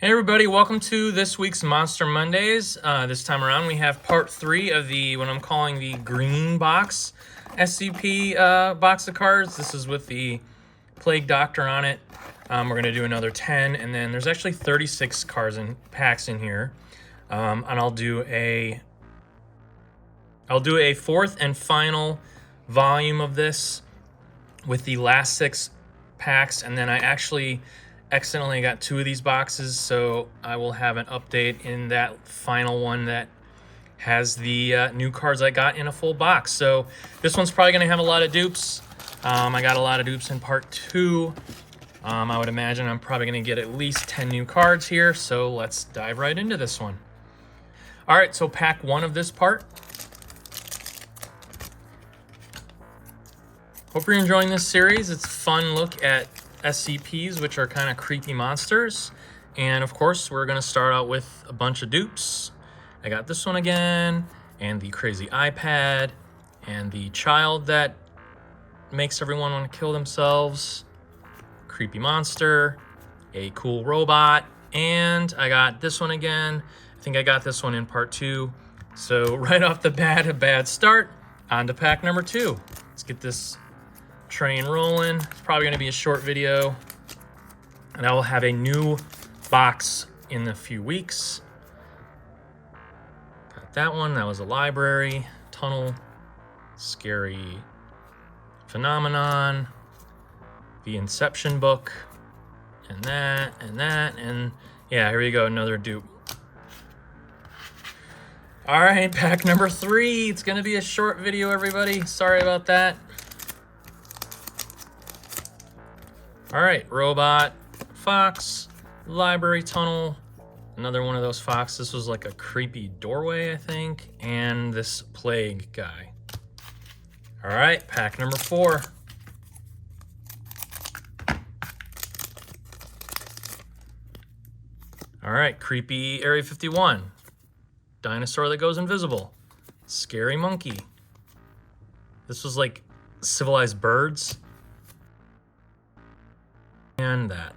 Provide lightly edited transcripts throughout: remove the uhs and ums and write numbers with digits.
Hey everybody, welcome to this week's Monster Mondays. This time around we have part 3 of the, what I'm calling the green box SCP box of cards. This is with the Plague Doctor on it. We're going to do another 10, and then there's actually 36 cards and packs in here. And I'll do a fourth and final volume of this with the last 6 packs, and then I actually accidentally got 2 of these boxes, so I will have an update in that final one that has the new cards I got in a full box. So this one's probably going to have a lot of dupes. I got a lot of dupes in part 2. I would imagine I'm probably going to get at least 10 new cards here, so let's dive right into this one. All right, so pack 1 of this part. Hope you're enjoying this series. It's a fun look at SCPs, which are kind of creepy monsters. And of course, we're going to start out with a bunch of dupes. I got this one again, and the crazy iPad, and the child that makes everyone want to kill themselves, creepy monster, a cool robot, and I got this one again. I think I got this one in part 2. So right off the bat, a bad start. On to pack number 2. Let's get this train rolling. It's probably going to be a short video, and I will have a new box in a few weeks. Got that one. That was a library tunnel, scary phenomenon, the Inception book, and that, and yeah, here we go, another dupe. All right, pack number 3. It's going to be a short video, everybody. Sorry about that. All right, robot, fox, library tunnel, another one of those fox. This was like a creepy doorway, I think, and this plague guy. All right, pack number 4. All right, creepy Area 51, dinosaur that goes invisible, scary monkey. This was like civilized birds. And that.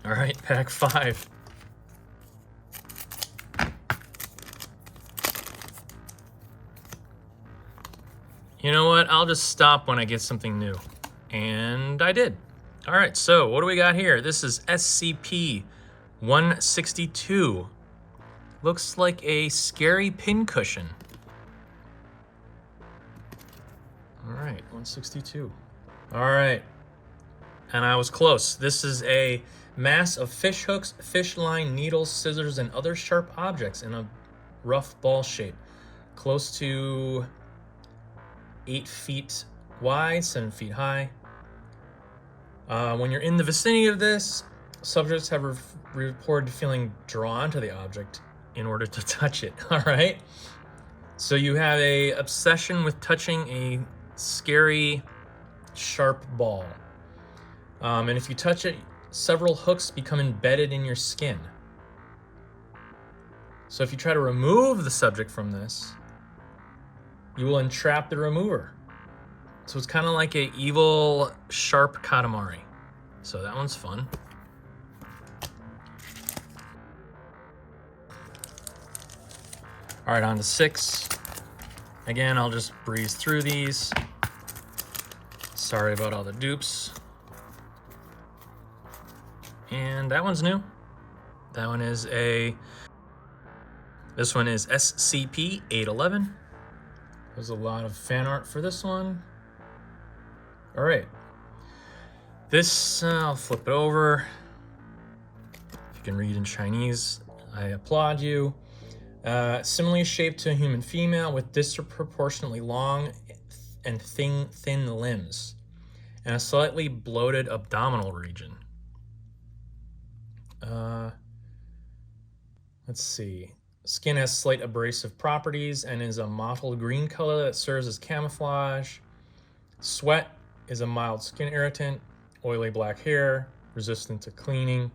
All right, pack 5. You know what? I'll just stop when I get something new. And I did. All right, so what do we got here? This is SCP-162. Looks like a scary pincushion. All right, 162. All right. And I was close. This is a mass of fish hooks, fish line, needles, scissors, and other sharp objects in a rough ball shape. Close to 8 feet wide, 7 feet high. When you're in the vicinity of this, subjects have reported feeling drawn to the object in order to touch it, all right? So you have a obsession with touching a scary, sharp ball. And if you touch it, several hooks become embedded in your skin. So if you try to remove the subject from this, you will entrap the remover. So it's kind of like an evil, sharp Katamari. So that one's fun. All right, on to 6. Again, I'll just breeze through these. Sorry about all the dupes. And that one's new. That one is this one is SCP-811. There's a lot of fan art for this one. All right. This, I'll flip it over. You can read in Chinese. I applaud you. Similarly shaped to a human female with disproportionately long and thin limbs and a slightly bloated abdominal region. Let's see. Skin has slight abrasive properties and is a mottled green color that serves as camouflage. Sweat is a mild skin irritant. Oily black hair, resistant to cleaning.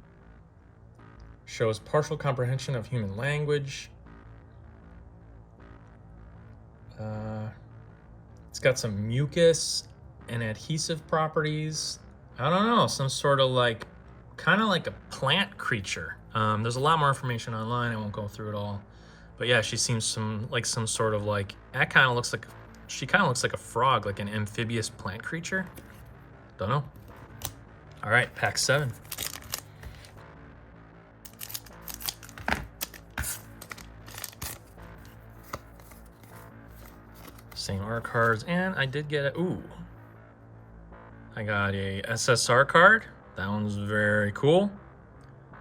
Shows partial comprehension of human language. It's got some mucus and adhesive properties. I don't know, some sort of like kind of like a plant creature. There's a lot more information online. I won't go through it all. But yeah, she seems some sort of like, that kind of looks like, she kind of looks like a frog, like an amphibious plant creature. Don't know. All right, pack 7. Same art cards, and I did get a, ooh. I got a SSR card. That one's very cool.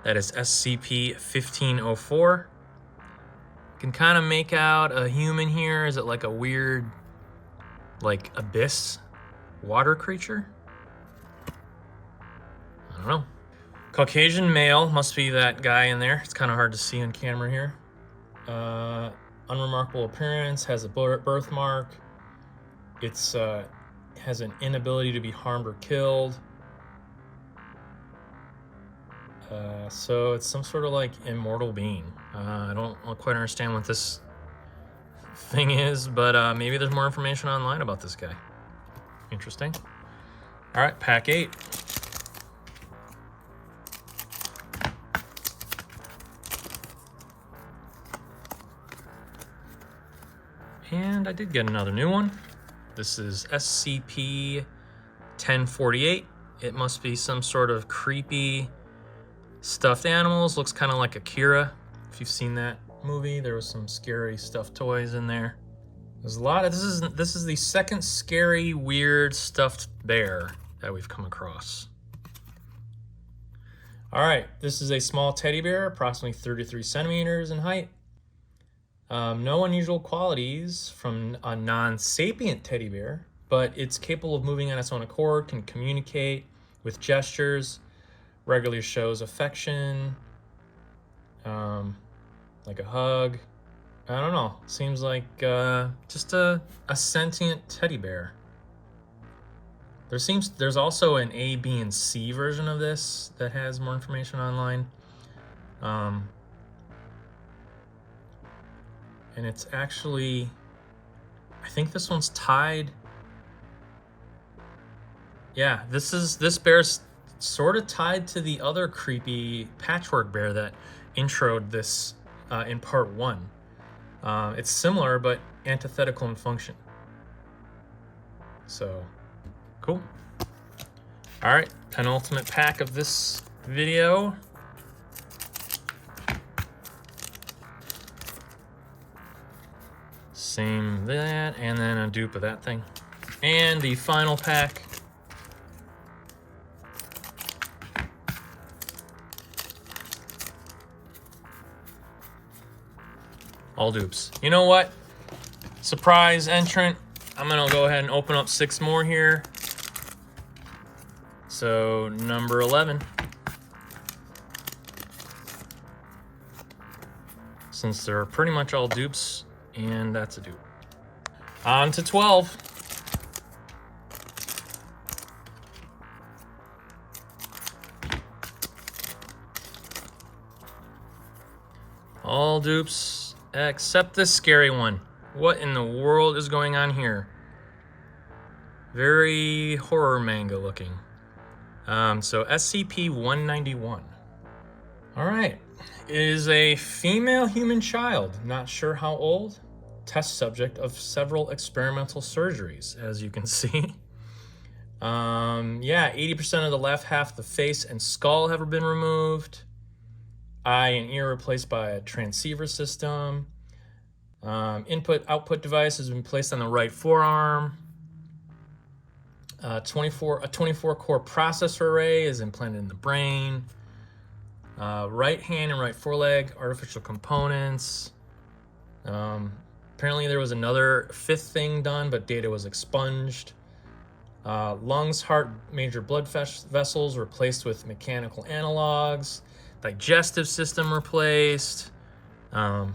That is SCP-1504. Can kind of make out a human here. Is it like a weird, like, abyss water creature? I don't know. Caucasian male, must be that guy in there. It's kind of hard to see on camera here. Unremarkable appearance, has a birthmark. It's has an inability to be harmed or killed. So it's some sort of like immortal being. I don't quite understand what this thing is, but maybe there's more information online about this guy. Interesting. All right, pack 8. And I did get another new one. This is SCP-1048. It must be some sort of creepy stuffed animals. Looks kind of like Akira. If you've seen that movie, there was some scary stuffed toys in there. There's a lot of, this is the second scary, weird stuffed bear that we've come across. All right, this is a small teddy bear, approximately 33 centimeters in height. No unusual qualities from a non-sapient teddy bear, but it's capable of moving on its own accord, can communicate with gestures, regularly shows affection, like a hug. I don't know. Seems like just a sentient teddy bear. There's also an A, B, and C version of this that has more information online. And it's actually, I think this one's tied. Yeah, this bear's sort of tied to the other creepy patchwork bear that introed this in part 1. It's similar, but antithetical in function. So, cool. All right, penultimate pack of this video. Same that, and then a dupe of that thing. And the final pack. All dupes. You know what? Surprise entrant. I'm gonna go ahead and open up 6 more here. So, number 11. Since they're pretty much all dupes, and that's a dupe. On to 12. All dupes, except this scary one. What in the world is going on here? Very horror manga looking. So SCP-191. All right. It is a female human child, not sure how old, test subject of several experimental surgeries, as you can see. Yeah, 80% of the left half of the face and skull have been removed. Eye and ear replaced by a transceiver system. Input-output device has been placed on the right forearm. A 24-core processor array is implanted in the brain. Right hand and right foreleg, artificial components. Apparently there was another 5th thing done, but data was expunged. Lungs, heart, major blood vessels replaced with mechanical analogs. Digestive system replaced. Bunch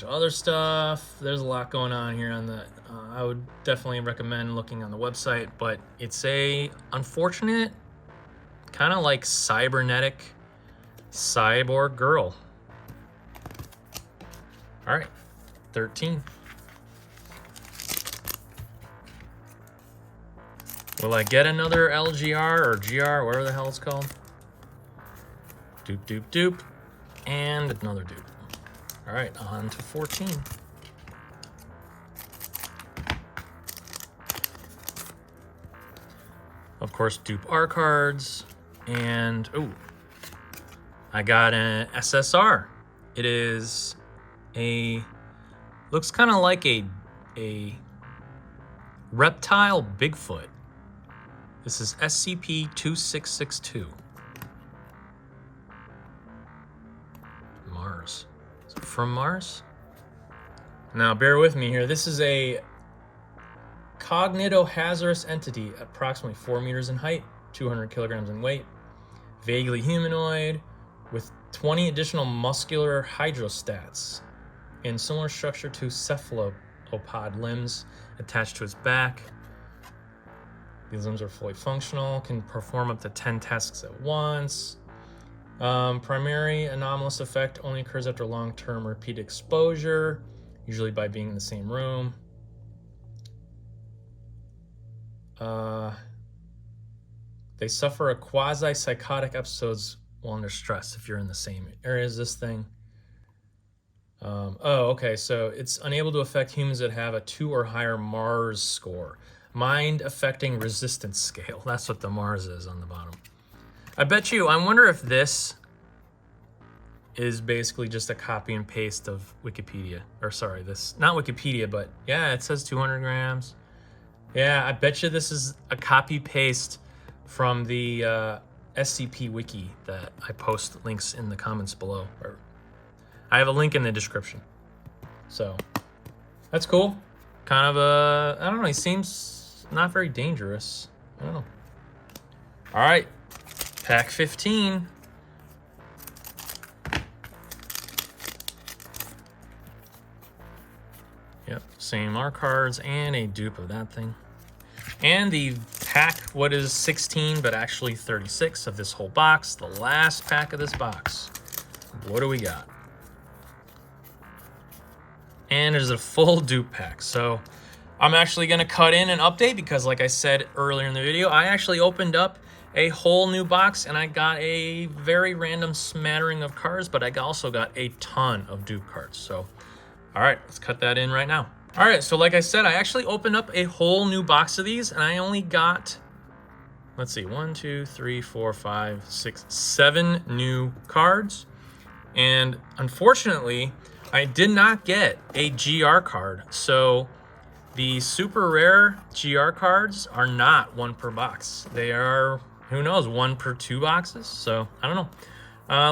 of other stuff. There's a lot going on here on the I would definitely recommend looking on the website, but it's a unfortunate kind of like cybernetic cyborg girl. All right, 13. Will I get another LGR or GR, whatever the hell it's called? Dupe, dupe, dupe. And another dupe. All right, on to 14. Of course, dupe R cards. And, oh, I got an SSR. It is looks kind of like a reptile Bigfoot. This is SCP-2662. Mars. Is it from Mars? Now, bear with me here. This is a cognitohazardous entity, approximately 4 meters in height, 200 kilograms in weight, vaguely humanoid, with 20 additional muscular hydrostats in similar structure to cephalopod limbs attached to its back. These limbs are fully functional, can perform up to 10 tasks at once. Primary anomalous effect only occurs after long-term repeat exposure, usually by being in the same room. They suffer a quasi-psychotic episodes while under stress if you're in the same area as this thing. Oh, okay, so it's unable to affect humans that have a 2 or higher Mars score. Mind affecting resistance scale. That's what the Mars is on the bottom. I bet you, I wonder if this is basically just a copy and paste of Wikipedia. Or sorry, this, not Wikipedia, but yeah, it says 200 grams. Yeah, I bet you this is a copy paste from the SCP wiki that I post links in the comments below. Or I have a link in the description. So that's cool. Kind of a, I don't know, he seems not very dangerous. I don't know. All right, pack 15. Yep, same R cards and a dupe of that thing. And the pack, what is 16, but actually 36 of this whole box, the last pack of this box. What do we got? And there's a full dupe pack. So I'm actually gonna cut in an update because like I said earlier in the video, I actually opened up a whole new box and I got a very random smattering of cards, but I also got a ton of dupe cards. So, all right, let's cut that in right now. All right, so like I said, I actually opened up a whole new box of these and I only got, let's see, 1, 2, 3, 4, 5, 6, 7 new cards. And unfortunately, I did not get a GR card. So the super rare GR cards are not 1 per box. They are, who knows, 1 per 2 boxes. So I don't know.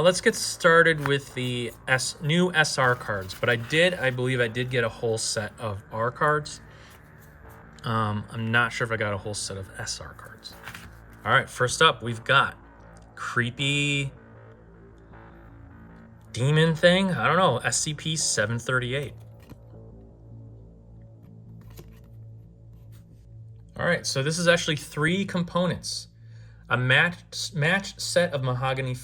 Let's get started with the new SR cards. But I believe I did get a whole set of R cards. I'm not sure if I got a whole set of SR cards. All right, first up, we've got creepy demon thing. I don't know, SCP-738. All right, so this is actually 3 components. A matched set of mahogany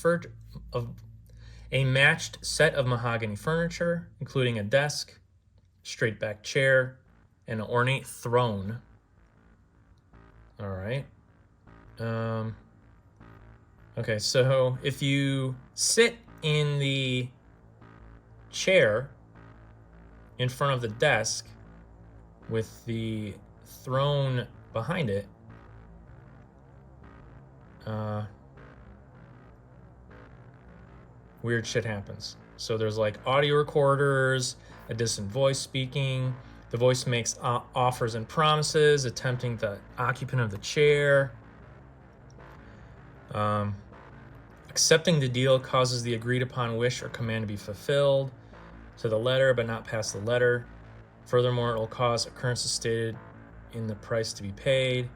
furniture, including a desk, straight back chair, and an ornate throne. All right. Okay, so if you sit in the chair in front of the desk with the throne behind it, weird shit happens. So there's like audio recorders, a distant voice speaking. The voice makes offers and promises, attempting the occupant of the chair. Accepting the deal causes the agreed upon wish or command to be fulfilled to the letter, but not past the letter. Furthermore, it will cause occurrences stated in the price to be paid.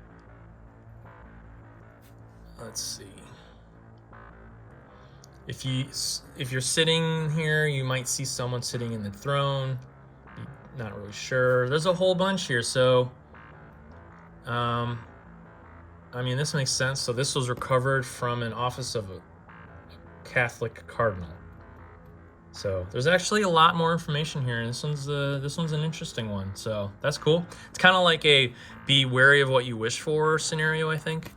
Let's see. If you're sitting here, you might see someone sitting in the throne. Not really sure. There's a whole bunch here, so I mean, this makes sense. So this was recovered from an office of a Catholic cardinal. So there's actually a lot more information here, and this one's an interesting one. So that's cool. It's kind of like a be wary of what you wish for scenario, I think.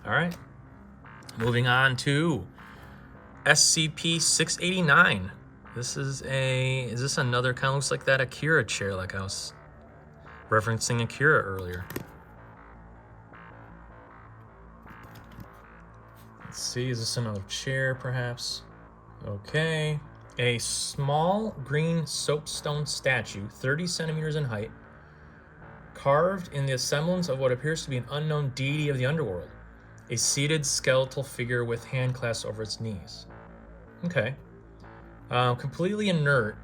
All right, moving on to SCP-689. Is this another, kind of looks like that Akira chair, like I was referencing Akira earlier. Let's see, is this another chair perhaps? Okay. A small green soapstone statue, 30 centimeters in height, carved in the semblance of what appears to be an unknown deity of the underworld. A seated skeletal figure with hand clasped over its knees. Okay. Completely inert,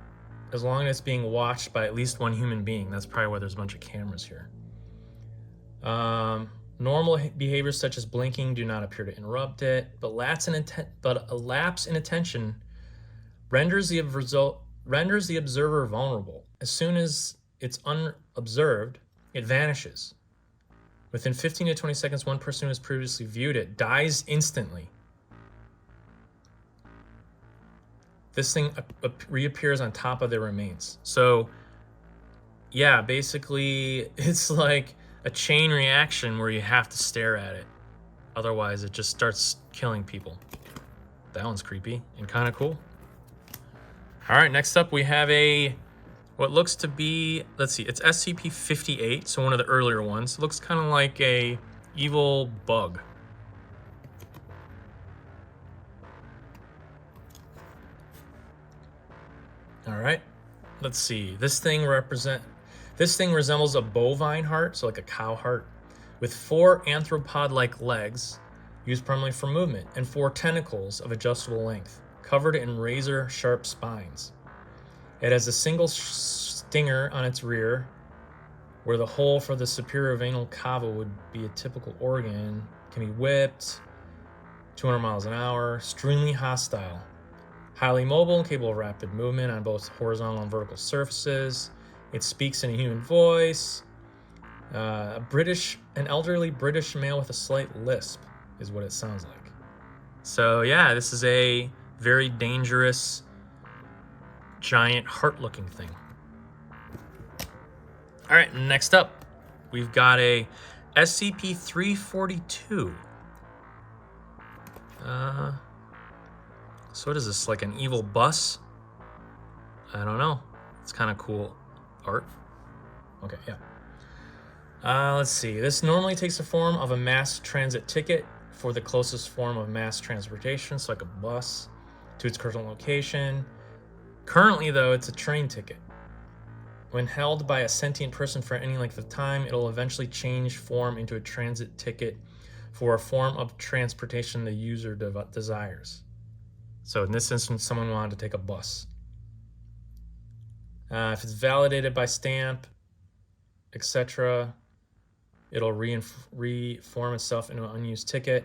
as long as it's being watched by at least one human being. That's probably why there's a bunch of cameras here. Normal behaviors such as blinking do not appear to interrupt it, but a lapse in attention renders the observer vulnerable. As soon as it's unobserved, it vanishes. Within 15 to 20 seconds, one person who has previously viewed it dies instantly. This thing reappears on top of their remains. So, yeah, basically, it's like a chain reaction where you have to stare at it. Otherwise, it just starts killing people. That one's creepy and kind of cool. All right, next up we have what looks to be, let's see, it's SCP-58, so one of the earlier ones. It looks kind of like a evil bug. All right, let's see. This thing resembles a bovine heart, so like a cow heart, with 4 arthropod-like legs used primarily for movement, and 4 tentacles of adjustable length, covered in razor-sharp spines. It has a single stinger on its rear, where the hole for the superior venal cava would be a typical organ. Can be whipped, 200 miles an hour, extremely hostile. Highly mobile and capable of rapid movement on both horizontal and vertical surfaces. It speaks in a human voice. An elderly British male with a slight lisp is what it sounds like. So yeah, this is a very dangerous, giant heart-looking thing. All right, next up, we've got a SCP-342. So what is this, like an evil bus? I don't know. It's kind of cool art. Okay, yeah. Let's see. This normally takes the form of a mass transit ticket for the closest form of mass transportation, so like a bus, to its current location. Currently, though, it's a train ticket. When held by a sentient person for any length of time, it'll eventually change form into a transit ticket for a form of transportation the user desires. So in this instance, someone wanted to take a bus. If it's validated by stamp, etc., it'll reform itself into an unused ticket.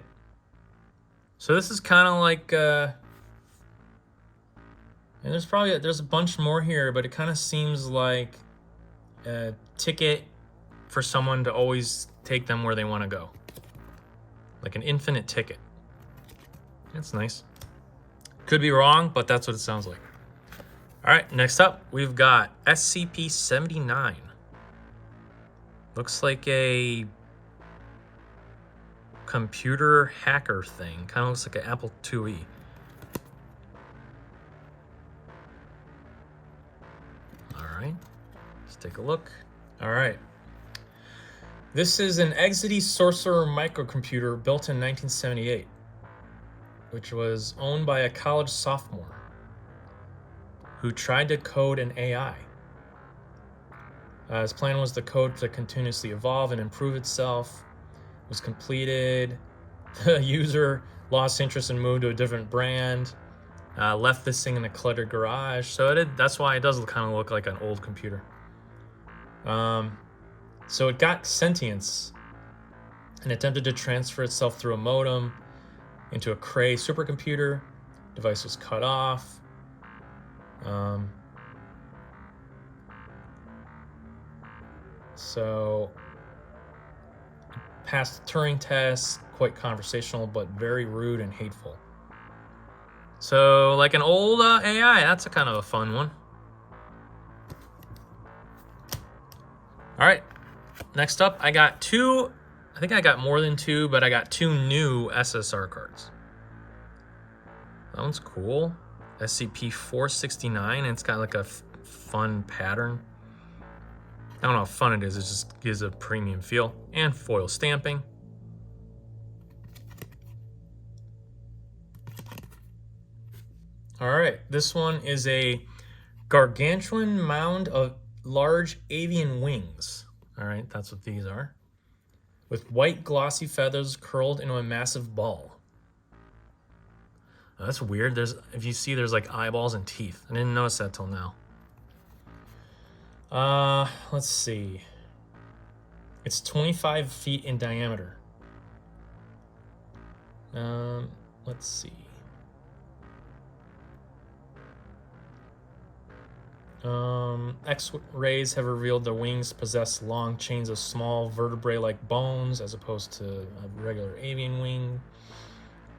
So this is kind of like, and there's a bunch more here, but it kind of seems like a ticket for someone to always take them where they want to go. Like an infinite ticket. That's nice. Could be wrong, but that's what it sounds like. All right, next up, we've got SCP-79. Looks like a computer hacker thing. Kind of looks like an Apple IIe. All right, let's take a look. All right. This is an Exidy Sorcerer microcomputer built in 1978, which was owned by a college sophomore who tried to code an AI. His plan was the code to continuously evolve and improve itself. It was completed. The user lost interest and moved to a different brand. Left this thing in a cluttered garage. So that's why it does kind of look like an old computer. So it got sentience and attempted to transfer itself through a modem into a Cray supercomputer. Device was cut off. So passed the Turing test, quite conversational, but very rude and hateful. So like an old AI, that's a kind of a fun one. All right, next up, I got two, I think I got more than two, but I got two new SSR cards. That one's cool. SCP-469, and it's got like a fun pattern. I don't know how fun it is, it just gives a premium feel. And foil stamping. All right, this one is a gargantuan mound of large avian wings. All right, that's what these are. With white glossy feathers curled into a massive ball. Oh, that's weird. If you see, there's like eyeballs and teeth. I didn't notice that till now. Let's see. It's 25 feet in diameter. Let's see. X-rays have revealed the wings possess long chains of small vertebrae-like bones as opposed to a regular avian wing.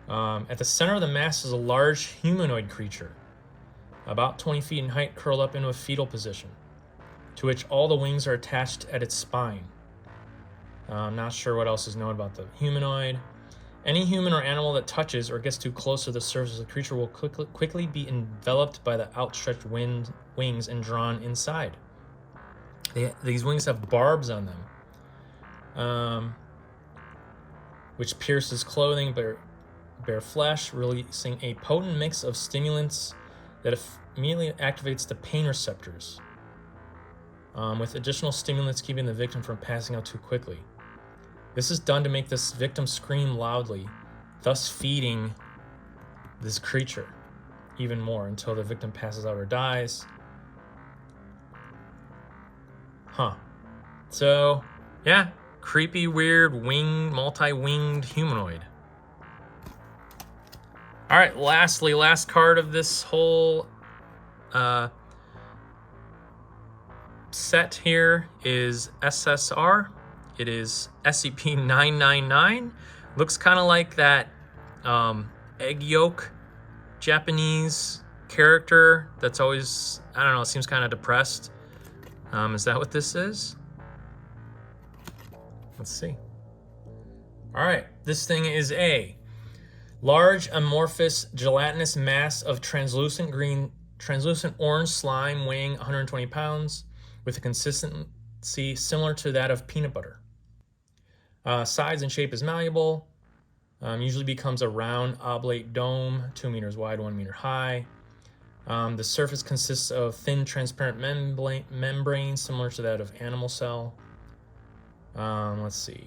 At the center of the mass is a large humanoid creature, about 20 feet in height, curled up into a fetal position, to which all the wings are attached at its spine. I'm not sure what else is known about the humanoid. Any human or animal that touches or gets too close to the surface of the creature will quickly be enveloped by the outstretched wings and drawn inside. These wings have barbs on them, which pierces clothing, bare flesh, releasing a potent mix of stimulants that immediately activates the pain receptors, with additional stimulants keeping the victim from passing out too quickly. This is done to make this victim scream loudly, thus feeding this creature even more until the victim passes out or dies. Huh. So, yeah, creepy, weird, multi-winged humanoid. All right, lastly, last card of this whole set here is SSR. It is SCP-999. Looks kind of like that egg yolk Japanese character that's always, I don't know, seems kind of depressed. Is that what this is? Let's see. All right, this thing is a large amorphous gelatinous mass of translucent orange slime weighing 120 pounds with a consistency similar to that of peanut butter. Size and shape is malleable. Usually becomes a round oblate dome, 2 meters wide, 1 meter high. The surface consists of thin transparent membrane similar to that of animal cell. Let's see.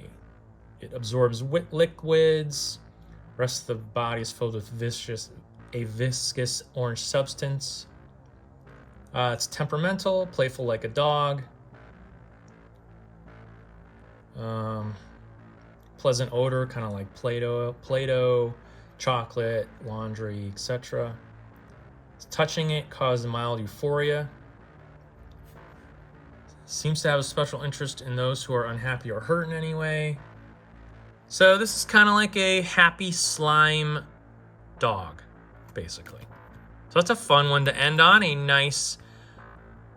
It absorbs liquids. Rest of the body is filled with a viscous orange substance. It's temperamental, playful like a dog. Pleasant odor, kind of like Play-Doh, chocolate, laundry, etc. Touching it causes mild euphoria. Seems to have a special interest in those who are unhappy or hurt in any way. So this is kind of like a happy slime dog, basically. So that's a fun one to end on, a nice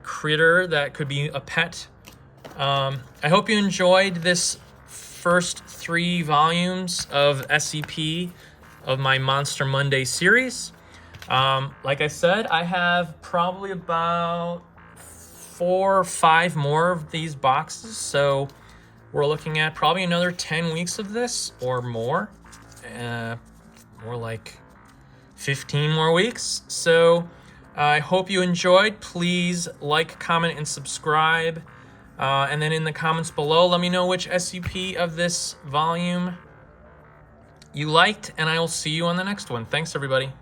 critter that could be a pet. I hope you enjoyed this first 3 volumes of SCP of my Monster Monday series. Like I said, I have probably about 4 or 5 more of these boxes, so we're looking at probably another 10 weeks of this or more. More like 15 more weeks. So I hope you enjoyed. Please like, comment, and subscribe. And then in the comments below, let me know which SCP of this volume you liked, and I will see you on the next one. Thanks, everybody.